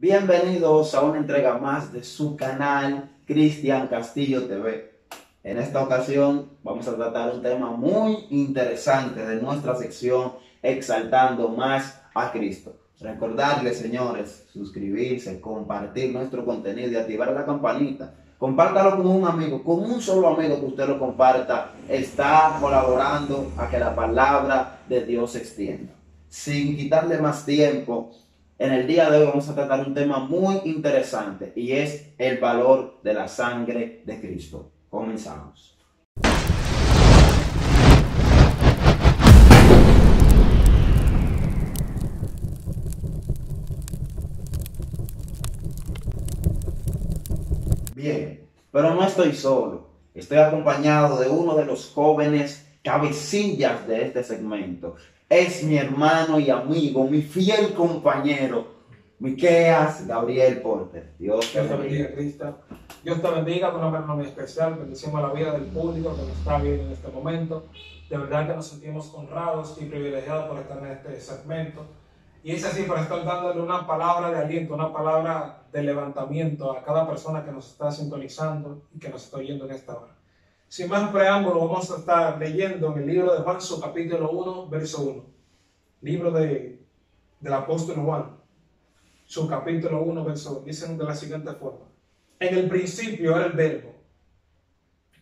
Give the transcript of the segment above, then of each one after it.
Bienvenidos a una entrega más de su canal Cristian Castillo TV. En esta ocasión vamos a tratar un tema muy interesante de nuestra sección Exaltando Más a Cristo. Recordarles, señores, suscribirse, compartir nuestro contenido y activar la campanita. Compártalo con un amigo, con un solo amigo que usted lo comparta, está colaborando a que la palabra de Dios se extienda. Sin quitarle más tiempo, en el día de hoy vamos a tratar un tema muy interesante y es el valor de la sangre de Cristo. Comenzamos. Bien, pero no estoy solo. Estoy acompañado de uno de los jóvenes cabecillas de este segmento. Es mi hermano y amigo, mi fiel compañero, Miqueas Gabriel Porter. Dios te bendiga, Cristo. Dios te bendiga con una mano muy especial. Bendecimos la vida del público que nos está viendo en este momento. De verdad que nos sentimos honrados y privilegiados por estar en este segmento. Y es así, para estar dándole una palabra de aliento, una palabra de levantamiento a cada persona que nos está sintonizando y que nos está oyendo en esta hora. Sin más preámbulo, vamos a estar leyendo en el libro de Juan, su capítulo 1, verso 1. Libro del apóstol Juan, su capítulo 1, verso 1. Dicen de la siguiente forma: en el principio era el verbo,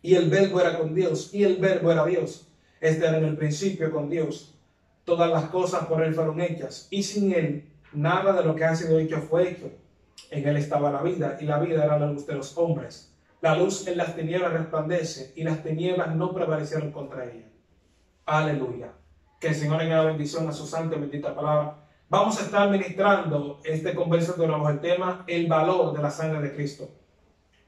y el verbo era con Dios, y el verbo era Dios. Este era en el principio con Dios. Todas las cosas por él fueron hechas, y sin él nada de lo que ha sido hecho fue hecho. En él estaba la vida, y la vida era la luz de los hombres. La luz en las tinieblas resplandece, y las tinieblas no prevalecieron contra ella. Aleluya. Que el Señor haga bendición a su santa y bendita palabra. Vamos a estar ministrando este conversatorio bajo el tema el valor de la sangre de Cristo.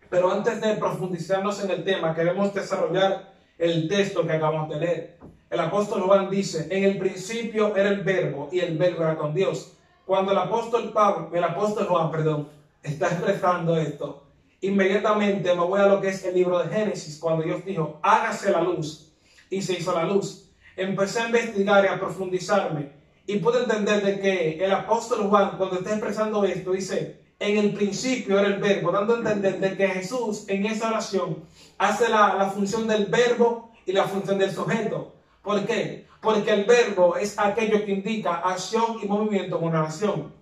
Pero antes de profundizarnos en el tema, queremos desarrollar el texto que acabamos de leer. El apóstol Juan dice: en el principio era el verbo, y el verbo era con Dios. Cuando el apóstol Juan, está expresando esto, inmediatamente me voy a lo que es el libro de Génesis, cuando Dios dijo: hágase la luz, y se hizo la luz. Empecé a investigar y a profundizarme, y pude entender de que el apóstol Juan, cuando está expresando esto, dice: en el principio era el verbo, dando a entender de que Jesús en esa oración hace la función del verbo y la función del sujeto. ¿Por qué? Porque el verbo es aquello que indica acción y movimiento en una oración.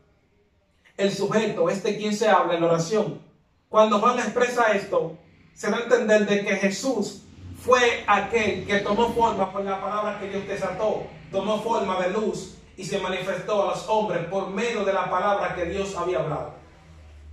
El sujeto es de quien se habla en la oración. Cuando Juan expresa esto, se da a entender de que Jesús fue aquel que tomó forma por la palabra que Dios desató, tomó forma de luz y se manifestó a los hombres por medio de la palabra que Dios había hablado.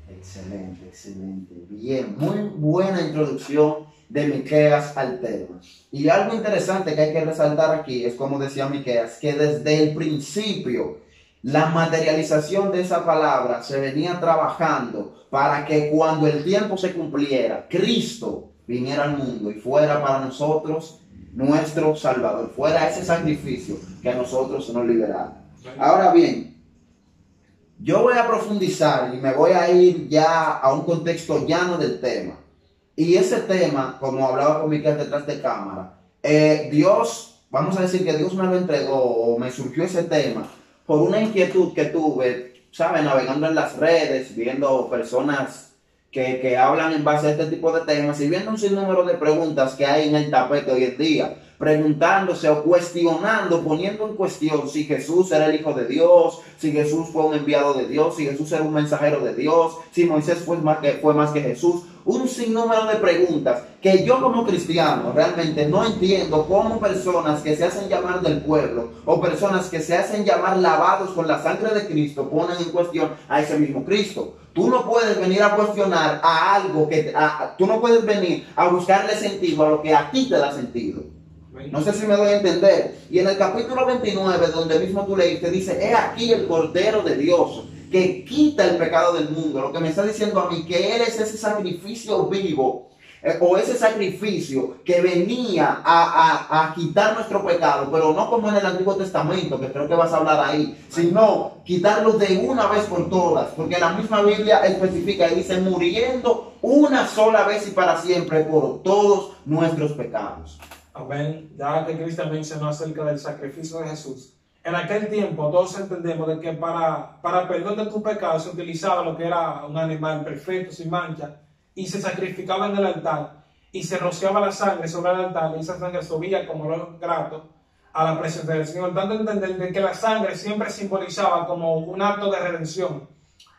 Excelente, excelente. Bien, muy buena introducción de Miqueas al tema. Y algo interesante que hay que resaltar aquí es, como decía Miqueas, que desde el principio la materialización de esa palabra se venía trabajando para que cuando el tiempo se cumpliera, Cristo viniera al mundo y fuera para nosotros nuestro Salvador, fuera ese sacrificio que a nosotros nos liberara. Ahora bien, yo voy a profundizar y me voy a ir ya a un contexto llano del tema. Y ese tema, como hablaba con Miquel detrás de cámara, Dios, vamos a decir que Dios me lo entregó o me surgió ese tema por una inquietud que tuve, ¿sabes? Navegando en las redes, viendo personas que hablan en base a este tipo de temas y viendo un sinnúmero de preguntas que hay en el tapete hoy en día, preguntándose o cuestionando, poniendo en cuestión si Jesús era el Hijo de Dios, si Jesús fue un enviado de Dios, si Jesús era un mensajero de Dios, si Moisés fue más que Jesús. Un sinnúmero de preguntas que yo como cristiano realmente no entiendo cómo personas que se hacen llamar del pueblo o personas que se hacen llamar lavados con la sangre de Cristo ponen en cuestión a ese mismo Cristo. Tú no puedes venir a cuestionar a algo tú no puedes venir a buscarle sentido a lo que a ti te da sentido. No sé si me doy a entender. Y en el capítulo 29, donde mismo tú leíste, dice: he aquí el Cordero de Dios que quita el pecado del mundo. Lo que me está diciendo a mí que Él es ese sacrificio vivo, o ese sacrificio que venía a quitar nuestro pecado, pero no como en el Antiguo Testamento, que creo que vas a hablar ahí, sino quitarlo de una vez por todas, porque la misma Biblia especifica y dice: muriendo una sola vez y para siempre por todos nuestros pecados. Amén. Ya que Cristo mencionó acerca del sacrificio de Jesús, En aquel tiempo todos entendemos de que para perdón de tus pecados se utilizaba lo que era un animal perfecto, sin mancha, y se sacrificaba en el altar, y se rociaba la sangre sobre el altar, y esa sangre subía como olor grato a la presencia del Señor, dando a entender de que la sangre siempre simbolizaba como un acto de redención.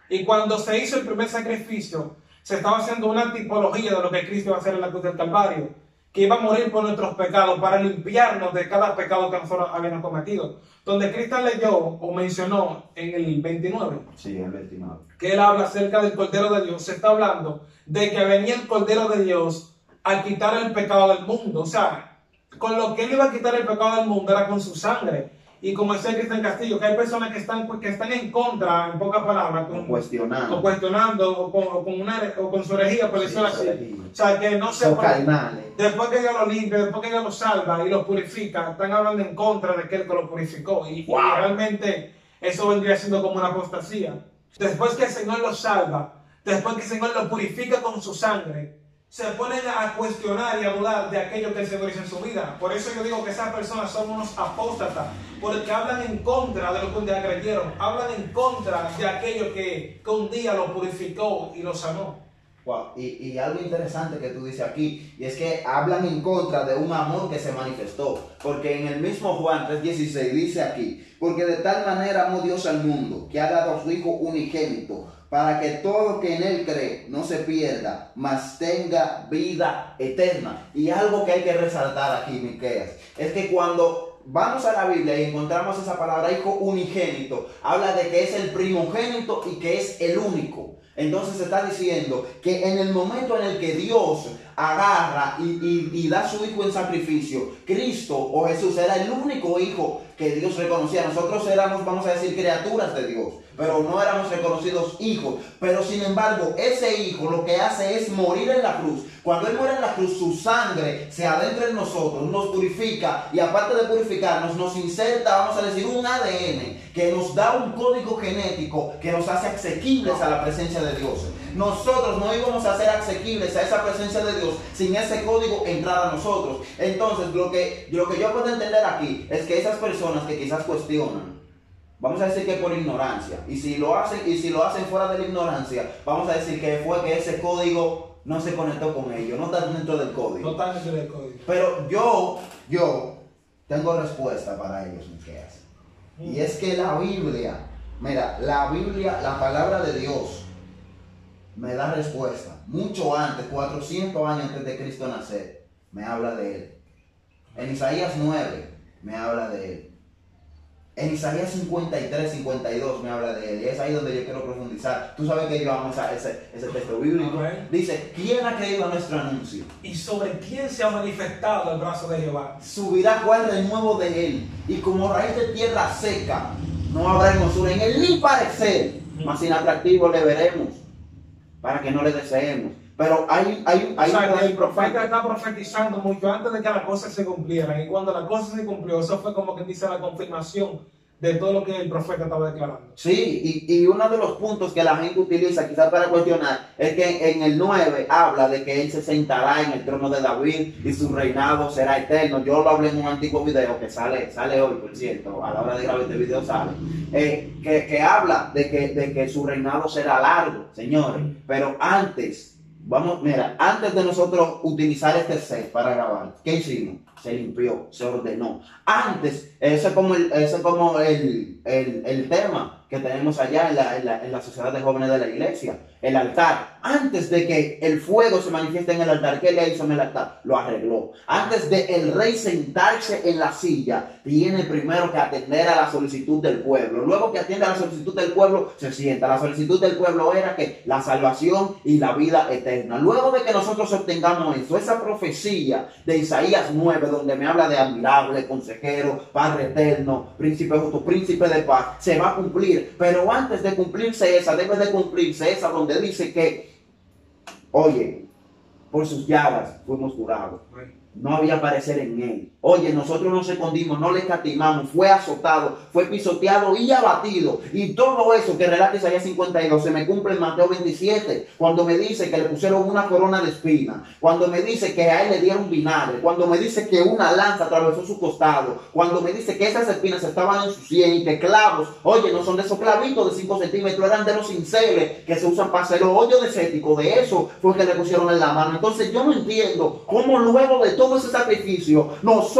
Y cuando se hizo el primer sacrificio, se estaba haciendo una tipología de lo que Cristo iba a hacer en la cruz del Calvario, que iba a morir por nuestros pecados para limpiarnos de cada pecado que nosotros habíamos cometido. Donde Cristo leyó o mencionó en el 29, Sí, el 29. que él habla acerca del Cordero de Dios, se está hablando de que venía el Cordero de Dios a quitar el pecado del mundo. O sea, con lo que él iba a quitar el pecado del mundo era con su sangre. Y como decía Cristian Castillo, que hay personas que están en contra, en pocas palabras, cuestionando o con su herejía, por decirlo así. O sea, que no se después que Dios lo limpia, después que Dios lo salva y lo purifica, están hablando en contra de aquel que lo purificó. Y realmente eso vendría siendo como una apostasía. Después que el Señor lo salva, después que el Señor lo purifica con su sangre, se ponen a cuestionar y a dudar de aquello que el Señor hizo en su vida. Por eso yo digo que esas personas son unos apóstatas, porque hablan en contra de lo que un día creyeron, hablan en contra de aquello que un día lo purificó y lo sanó. Wow. Y algo interesante que tú dices aquí, y es que hablan en contra de un amor que se manifestó, porque en el mismo Juan 3:16 dice aquí, porque de tal manera amó Dios al mundo, que ha dado a su Hijo unigénito, para que todo que en él cree no se pierda, mas tenga vida eterna. Y algo que hay que resaltar aquí, Miqueas, es que cuando vamos a la Biblia y encontramos esa palabra hijo unigénito, habla de que es el primogénito y que es el único. Entonces se está diciendo que en el momento en el que Dios agarra y da a su hijo en sacrificio, Cristo o Jesús era el único hijo que Dios reconocía. Nosotros éramos, vamos a decir, criaturas de Dios, pero no éramos reconocidos hijos. Pero sin embargo, ese hijo lo que hace es morir en la cruz. Cuando él muere en la cruz, su sangre se adentra en nosotros, nos purifica, y aparte de purificarnos, nos inserta, vamos a decir, un ADN que nos da un código genético que nos hace asequibles a la presencia de Dios. Nosotros no íbamos a ser asequibles a esa presencia de Dios sin ese código entrar a nosotros. Entonces, lo que yo puedo entender aquí es que esas personas que quizás cuestionan, vamos a decir que por ignorancia, y si lo hacen fuera de la ignorancia, vamos a decir que fue que ese código no se conectó con ellos, no está dentro del código. No está dentro del código. Pero yo tengo respuesta para ellos, Miqueas. Y es que la Biblia, mira, la palabra de Dios me da respuesta. Mucho antes, 400 años antes de Cristo nacer, me habla de él. En Isaías 9 me habla de él. En Isaías 53, 52 me habla de él. Y es ahí donde yo quiero profundizar. Tú sabes que yo amo ese texto bíblico. Amén. Dice, ¿quién ha creído a nuestro anuncio? ¿Y sobre quién se ha manifestado el brazo de Jehová? Subirá cual renuevo de él, y como raíz de tierra seca, no habrá hermosura en él ni parecer, mas inatractivo le veremos, para que no le deseemos. Pero hay o sea, que el profeta está profetizando mucho antes de que las cosas se cumplieran, y cuando la cosa se cumplió, eso fue como que dice la confirmación de todo lo que el profeta estaba declarando. Sí, y uno de los puntos que la gente utiliza quizás para cuestionar es que en el 9 habla de que él se sentará en el trono de David y su reinado será eterno. Yo lo hablé en un antiguo video que sale hoy, por cierto, a la hora de grabar este video sale, que habla de que su reinado será largo, señores, pero antes de nosotros utilizar este set para grabar, ¿qué hicimos? Se limpió, se ordenó. Antes, ese es como el tema que tenemos allá en la sociedad de jóvenes de la iglesia, el altar. Antes de que el fuego se manifieste en el altar, ¿qué le hizo en el altar? Lo arregló. Antes de el rey sentarse en la silla, tiene primero que atender a la solicitud del pueblo. Luego que atiende a la solicitud del pueblo, se sienta. La solicitud del pueblo era que la salvación y la vida eterna. Luego de que nosotros obtengamos eso, esa profecía de Isaías 9, donde me habla de admirable, consejero, padre eterno, príncipe justo, príncipe de paz, se va a cumplir. Pero antes de cumplirse esa, debe de cumplirse esa donde dice que, oye, por sus llagas fuimos curados. no había parecer en él. Oye, nosotros nos escondimos, no le escatimamos, fue azotado, fue pisoteado y abatido. Y todo eso que relata Isaías 52 se me cumple en Mateo 27, cuando me dice que le pusieron una corona de espinas, cuando me dice que a él le dieron vinagre, cuando me dice que una lanza atravesó su costado, cuando me dice que esas espinas estaban en su sien y que clavos, oye, no son de esos clavitos de 5 centímetros, eran de los cinceles que se usan para hacer los hoyos de cético, de eso fue que le pusieron en la mano. Entonces yo no entiendo cómo luego de todo ese sacrificio, nosotros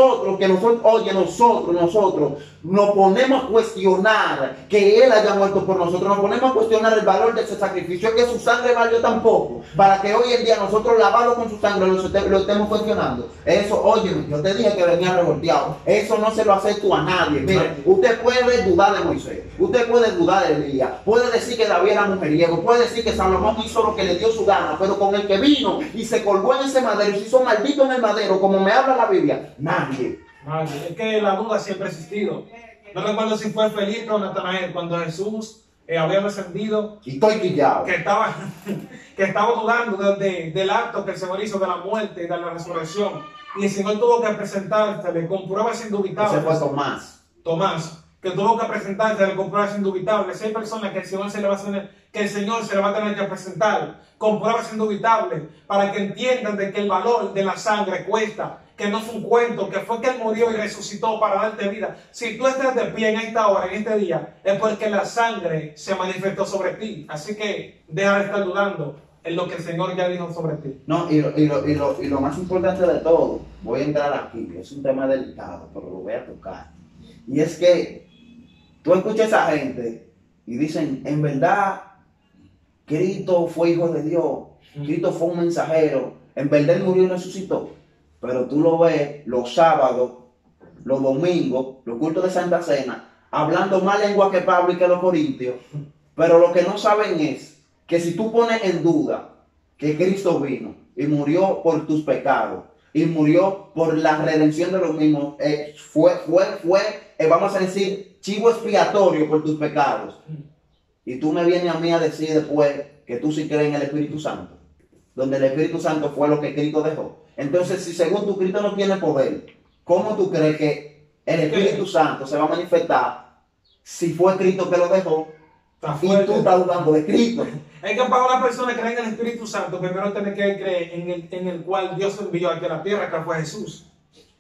nos ponemos a cuestionar que Él haya muerto por nosotros, nos ponemos a cuestionar el valor de ese sacrificio, es que su sangre valió tan poco, para que hoy en día nosotros lavados con su sangre lo estemos cuestionando. Eso, oye, yo te dije que venía revolteado, eso no se lo acepto a nadie. Mire, usted puede dudar de Moisés, usted puede dudar de Elías, puede decir que David era mujeriego, puede decir que Salomón hizo lo que le dio su gana, pero con el que vino y se colgó en ese madero y se hizo maldito en el madero, como me habla la Biblia, nadie. Es que la duda siempre ha existido. No recuerdo si fue Felipe o Natanael cuando Jesús había descendido y estoy quillado, que estaba dudando del acto que el Señor hizo de la muerte y de la resurrección, y el Señor tuvo que presentársele con pruebas indubitables. Ese fue Tomás, que tuvo que presentársele con pruebas indubitables. Hay personas que el Señor se le va a tener que presentar con pruebas indubitables para que entiendan de que el valor de la sangre cuesta, que no fue un cuento, que fue que Él murió y resucitó para darte vida. Si tú estás de pie en esta hora, en este día, es porque la sangre se manifestó sobre ti. Así que deja de estar dudando en lo que el Señor ya dijo sobre ti. No, y lo más importante de todo, voy a entrar aquí, es un tema delicado, pero lo voy a tocar. Y es que tú escuchas a esa gente y dicen, en verdad, Cristo fue hijo de Dios, Cristo fue un mensajero, en verdad Él murió y resucitó. Pero tú lo ves los sábados, los domingos, los cultos de Santa Cena, hablando más lengua que Pablo y que los corintios. Pero lo que no saben es que si tú pones en duda que Cristo vino y murió por tus pecados y murió por la redención de los mismos, vamos a decir, chivo expiatorio por tus pecados. Y tú me vienes a mí a decir después que tú sí crees en el Espíritu Santo, donde el Espíritu Santo fue lo que Cristo dejó. Entonces, si según tu Cristo no tiene poder, ¿cómo tú crees que el Espíritu Santo se va a manifestar si fue Cristo que lo dejó y tú estás dudando de Cristo? Es que para una persona que cree en el Espíritu Santo, primero tiene que creer en el cual Dios envió aquí a la tierra, que fue Jesús.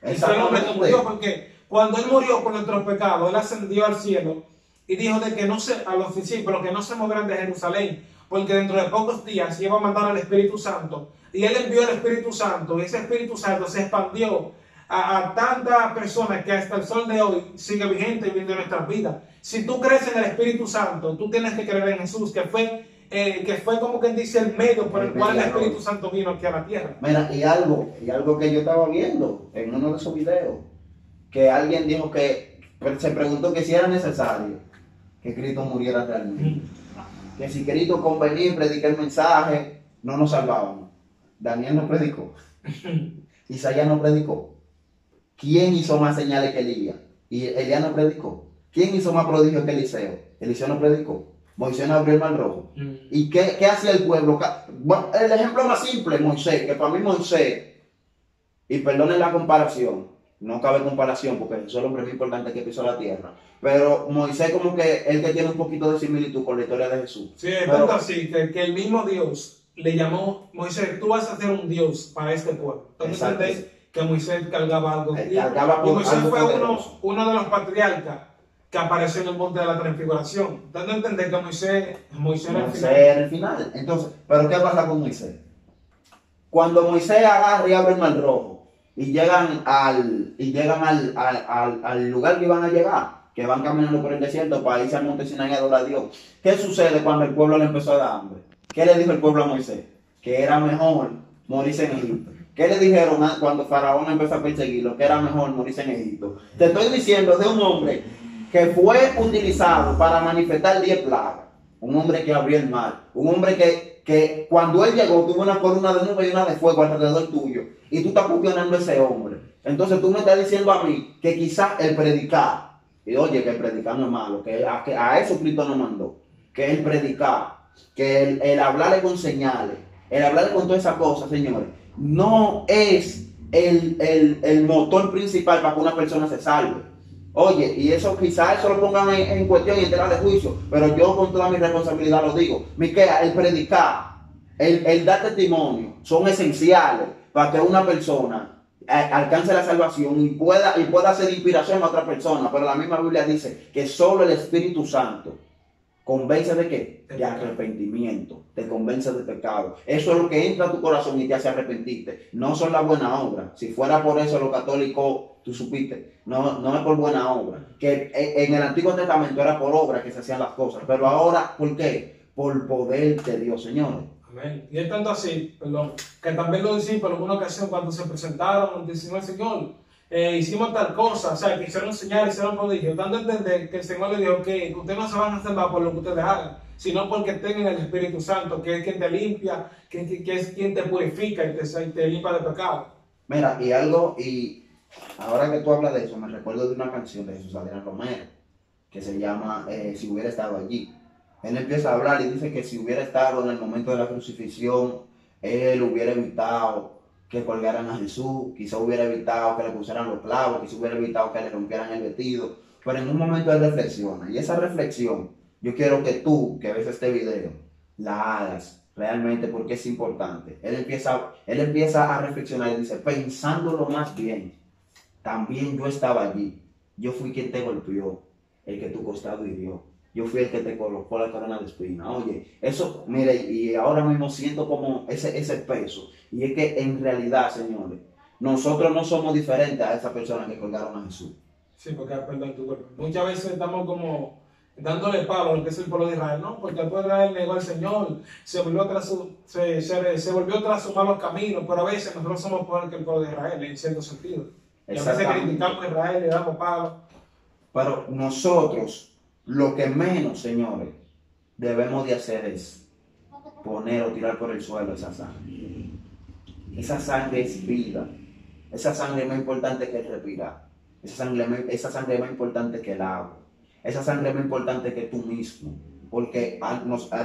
Ese hombre que murió, porque cuando Él murió por nuestros pecados, Él ascendió al cielo y dijo de que a los discípulos que no se moverán de Jerusalén, porque dentro de pocos días iba a mandar al Espíritu Santo. Y Él envió el Espíritu Santo, y ese Espíritu Santo se expandió a tantas personas que hasta el sol de hoy sigue vigente viviendo en nuestras vidas. Si tú crees en el Espíritu Santo, tú tienes que creer en Jesús, que fue como quien dice el medio por el cual el Espíritu Santo vino aquí a la tierra. Mira, y algo que yo estaba viendo en uno de esos videos, que alguien dijo que se preguntó que si era necesario que Cristo muriera realmente. Que si Cristo convenía en predicar el mensaje, no nos salvábamos. Daniel no predicó. Isaías no predicó. ¿Quién hizo más señales que Elías? Y Elías no predicó. ¿Quién hizo más prodigios que Eliseo? Eliseo no predicó. Moisés no abrió el mar rojo. ¿Y qué hacía el pueblo? Bueno, el ejemplo más simple, Moisés, que para mí Moisés, y perdonen la comparación, no cabe comparación porque Jesús es el hombre más importante que pisó la tierra. Pero Moisés como que él que tiene un poquito de similitud con la historia de Jesús. Sí, es tanto así que el mismo Dios le llamó, Moisés, tú vas a ser un Dios para este pueblo. Entonces entendéis que Moisés cargaba algo. Y Moisés fue uno de los patriarcas que apareció en el monte de la transfiguración. Dando a entender que Moisés era el final. Entonces, ¿pero qué pasa con Moisés? Cuando Moisés agarra y abre el mar rojo y llegan al lugar que iban a llegar, que van caminando por el desierto para irse al monte Sinaí a adorar a Dios, ¿qué sucede cuando el pueblo le empezó a dar hambre? ¿Qué le dijo el pueblo a Moisés? Que era mejor morirse en Egipto. ¿Qué le dijeron cuando Faraón empezó a perseguirlo? Que era mejor morirse en Egipto. Te estoy diciendo de un hombre que fue utilizado para manifestar 10 plagas. Un hombre que abrió el mar. Un hombre que cuando él llegó tuvo una columna de nube y una de fuego alrededor tuyo. Y tú estás cuestionando a ese hombre. Entonces tú me estás diciendo a mí que quizás el predicar, y oye, que el predicar no es malo, que a eso Cristo nos mandó, que el predicar, que el hablarle con señales, el hablarle con todas esas cosas, señores, no es el motor principal para que una persona se salve. Oye, y eso quizás eso lo pongan en cuestión y en tela de juicio, pero yo con toda mi responsabilidad lo digo. Miquea, el predicar, el dar testimonio son esenciales para que una persona alcance la salvación y pueda ser inspiración a otra persona. Pero la misma Biblia dice que solo el Espíritu Santo convence de qué? De arrepentimiento, te convence de pecado. Eso es lo que entra a tu corazón y te hace arrepentirte. No son las buenas obras. Si fuera por eso los católicos, tú supiste, no es por buena obra. Que en el Antiguo Testamento era por obra que se hacían las cosas. Pero ahora, ¿por qué? Por poder de Dios, señores. Amén. Y es tanto así, perdón, que también los discípulos en una ocasión cuando se presentaron, diciendo al Señor, hicimos tal cosa, o sea, que hicieron señales, hicieron prodigios, dando a entender que el Señor le dijo que ustedes no se van a salvar por lo que ustedes hagan, sino porque tengan el Espíritu Santo, que es quien te limpia, que es quien te purifica y te limpia de pecado. Mira, y ahora que tú hablas de eso, me recuerdo de una canción de Jesús Adrián Romero, que se llama Si hubiera estado allí. Él empieza a hablar y dice que si hubiera estado en el momento de la crucifixión, él hubiera evitado que colgaran a Jesús, quizá hubiera evitado que le pusieran los clavos, quizá hubiera evitado que le rompieran el vestido. Pero en un momento él reflexiona, y esa reflexión, yo quiero que tú, que ves este video, la hagas realmente porque es importante. Él empieza a reflexionar y dice, pensándolo más bien, también yo estaba allí, yo fui quien te golpeó, el que tu costado hirió. Yo fui el que te colocó la corona de espina. Oye, eso, mire, y ahora mismo siento como ese peso. Y es que en realidad, señores, nosotros no somos diferentes a esa persona que colgaron a Jesús. Sí, porque, perdón, tu cuerpo. Muchas veces estamos como dándole palo a lo que es el pueblo de Israel, ¿no? Porque el pueblo de Israel negó al Señor, se volvió tras sus malos caminos, pero a veces nosotros somos peor que el pueblo de Israel, en cierto sentido. Y a veces criticamos a Israel y le damos palo. Pero nosotros, lo que menos, señores, debemos de hacer es poner o tirar por el suelo esa sangre. Esa sangre es vida. Esa sangre es más importante que el respirar. Esa sangre es más importante que el agua. Esa sangre es más importante que tú mismo. Porque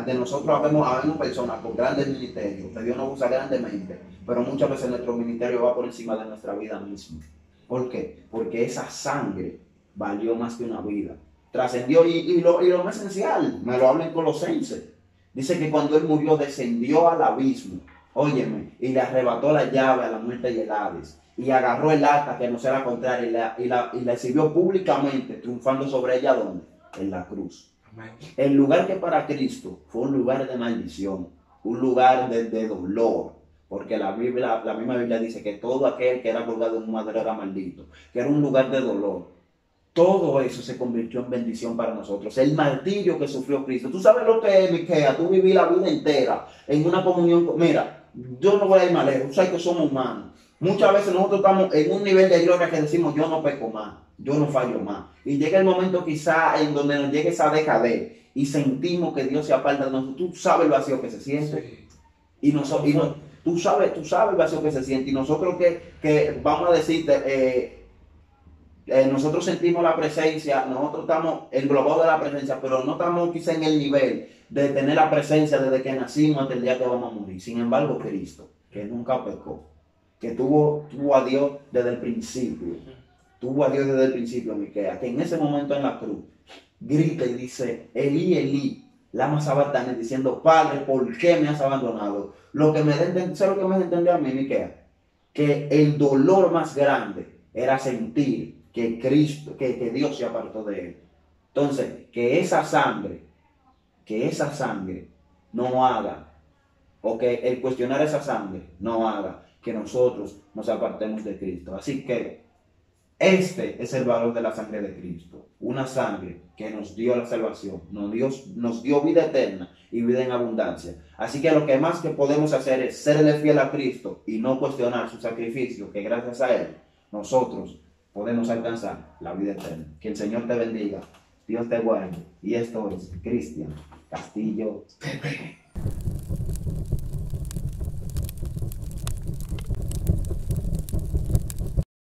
de nosotros habemos personas con grandes ministerios, que Dios nos usa grandemente, pero muchas veces nuestro ministerio va por encima de nuestra vida misma. ¿Por qué? Porque esa sangre valió más que una vida. Trascendió y lo más esencial, me lo habla en Colosenses. Dice que cuando él murió descendió al abismo, óyeme, y le arrebató la llave a la muerte y el Hades, y agarró el arca que no será contraria y la exhibió públicamente, triunfando sobre ella, ¿dónde? En la cruz. Amén. El lugar que para Cristo fue un lugar de maldición, un lugar de dolor, porque la misma Biblia dice que todo aquel que era colgado en un madero era maldito, que era un lugar de dolor. Todo eso se convirtió en bendición para nosotros. El martirio que sufrió Cristo. ¿Tú sabes lo que es, Miquea? Tú viví la vida entera en una comunión. Mira, yo no voy a ir más lejos. Tú sabes que somos humanos. Muchas veces nosotros estamos en un nivel de gloria que decimos, yo no peco más, yo no fallo más. Y llega el momento quizá en donde nos llegue esa dejadez y sentimos que Dios se aparta de nosotros. Tú sabes el vacío que se siente. Sí. Tú sabes el vacío que se siente. Y nosotros que vamos a decirte... nosotros sentimos la presencia, nosotros estamos englobados de la presencia, pero no estamos quizá en el nivel de tener la presencia desde que nacimos hasta el día que vamos a morir. Sin embargo, Cristo, que nunca pecó, que tuvo a Dios desde el principio, Miquea, que en ese momento en la cruz grita y dice, Elí, Elí, lama sabachthani, diciendo, Padre, ¿por qué me has abandonado? ¿Sabes lo que me entender a mí, Miquea? Que el dolor más grande era sentir que Cristo, que Dios se apartó de él. Entonces, que esa sangre no haga, o que el cuestionar esa sangre no haga que nosotros nos apartemos de Cristo. Así que este es el valor de la sangre de Cristo. Una sangre que nos dio la salvación, nos dio vida eterna y vida en abundancia. Así que lo que más que podemos hacer es serle fiel a Cristo y no cuestionar su sacrificio, que gracias a él nosotros podemos alcanzar la vida eterna. Que el Señor te bendiga, Dios te guarde. Y esto es Cristian Castillo TV.